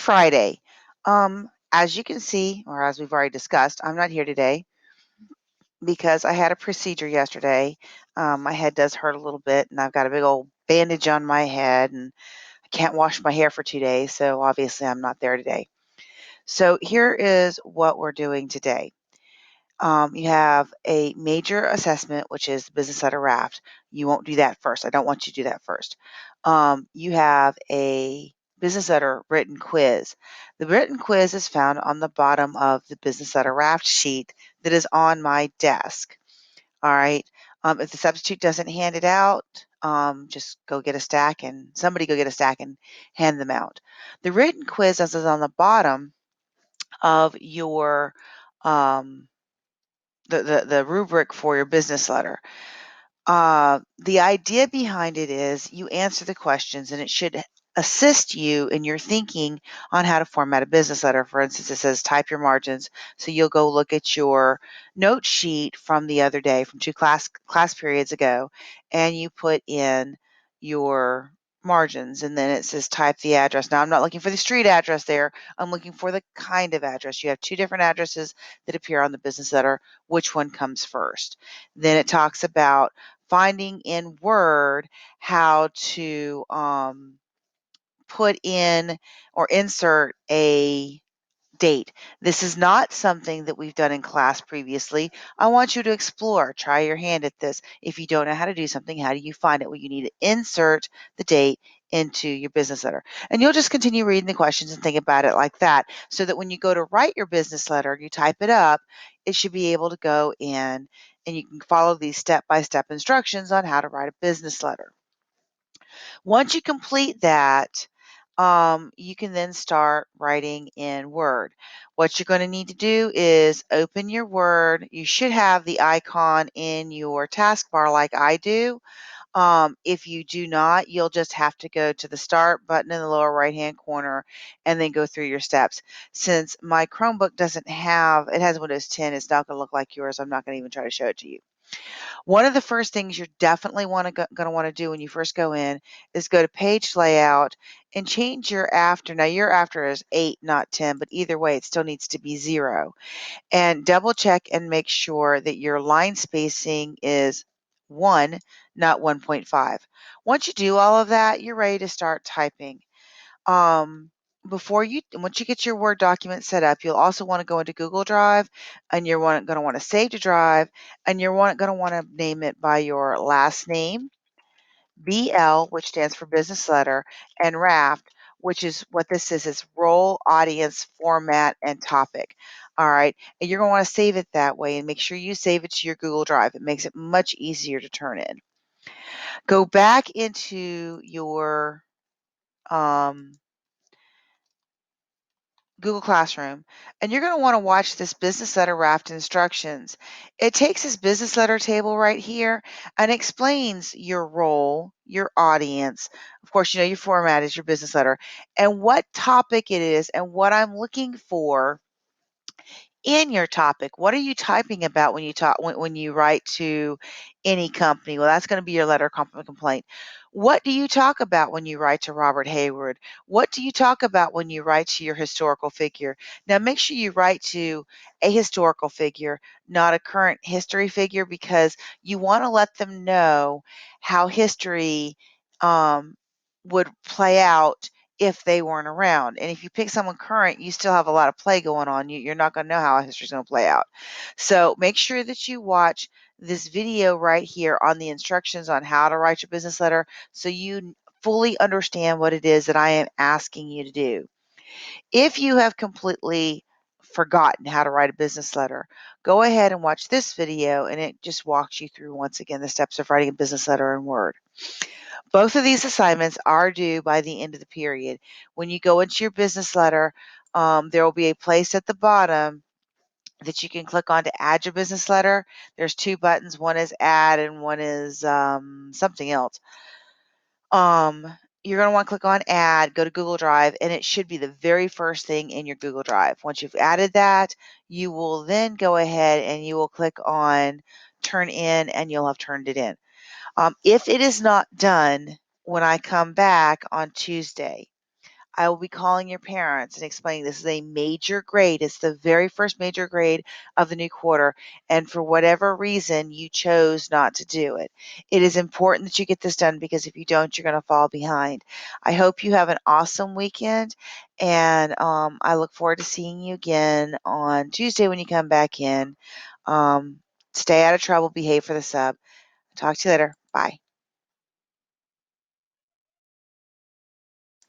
Friday. As you can see, or as we've already discussed, I'm not here today because I had a procedure yesterday. My head does hurt a little bit, and I've got a big old bandage on my head, and I can't wash my hair for 2 days, so obviously I'm not there today. So here is what we're doing today. You have a major assessment, which is business letter raft. You won't do that first. I don't want you to do that first. You have a business letter written quiz. The written quiz is found on the bottom of the business letter raft sheet that is on my desk. All right. If the substitute doesn't hand it out, just go get a stack and somebody go get a stack and hand them out. The written quiz is on the bottom of your um, the rubric for your business letter. The idea behind it is you answer the questions and it should assist you in your thinking on how to format a business letter. For instance, it says type your margins. So you'll go look at your note sheet from the other day, from two class periods ago, and you put in your margins, and then it says type the address. Now I'm not looking for the street address there. I'm looking for the kind of address. You have two different addresses that appear on the business letter. Which one comes first? Then it talks about finding in Word how to put in or insert a date. This is not something that we've done in class previously. I want you to explore, try your hand at this. If you don't know how to do something, how do you find it? Well, you need to insert the date into your business letter. And you'll just continue reading the questions and think about it like that, so that when you go to write your business letter, you type it up, it should be able to go in and you can follow these step-by-step instructions on how to write a business letter. Once you complete that, you can then start writing in Word. What you're going to need to do is open your Word. You should have the icon in your taskbar like I do. If you do not, you'll just have to go to the Start button in the lower right-hand corner and then go through your steps. Since my Chromebook doesn't have, it has Windows 10, it's not going to look like yours. I'm not going to even try to show it to you. One of the first things you're definitely going to want to do when you first go in is go to page layout and change your after. Now your after is 8, not 10, but either way, it still needs to be 0. And double check and make sure that your line spacing is 1, not 1.5. Once you do all of that, you're ready to start typing. Once you get your Word document set up, you'll also want to go into Google Drive, and you're going to want to save to Drive, and you're going to want to name it by your last name, BL, which stands for business letter, and Raft, which is what this is role, audience, format, and topic. All right, and you're going to want to save it that way, and make sure you save it to your Google Drive. It makes it much easier to turn in. Go back into your Google Classroom, and you're going to want to watch this business letter raft instructions. It takes this business letter table right here and explains your role, your audience. Of course, you know your format is your business letter, and what topic it is, and what I'm looking for in your topic. What are you typing about when you talk when you write to any company? Well, that's going to be your letter of complaint. What do you talk about when you write to Robert Hayward? What do you talk about when you write to your historical figure? Now, make sure you write to a historical figure, not a current history figure, because you want to let them know how history would play out if they weren't around. And if you pick someone current, you still have a lot of play going on. You're not going to know how history is going to play out. So make sure that you watch this video right here on the instructions on how to write your business letter so you fully understand what it is that I am asking you to do. If you have completely forgotten how to write a business letter, go ahead and watch this video, and it just walks you through once again the steps of writing a business letter in Word. Both of these assignments are due by the end of the period. When you go into your business letter, there will be a place at the bottom that you can click on to add your business letter. There's two buttons. One is add and one is something else. You're going to want to click on add, go to Google Drive, and it should be the very first thing in your Google Drive. Once you've added that, you will then go ahead and you will click on turn in, and you'll have turned it in. If it is not done when I come back on Tuesday, I will be calling your parents and explaining this is a major grade. It's the very first major grade of the new quarter. And for whatever reason, you chose not to do it. It is important that you get this done because if you don't, you're going to fall behind. I hope you have an awesome weekend. And I look forward to seeing you again on Tuesday when you come back in. Um, Stay out of trouble, behave for the sub. Talk to you later. Bye.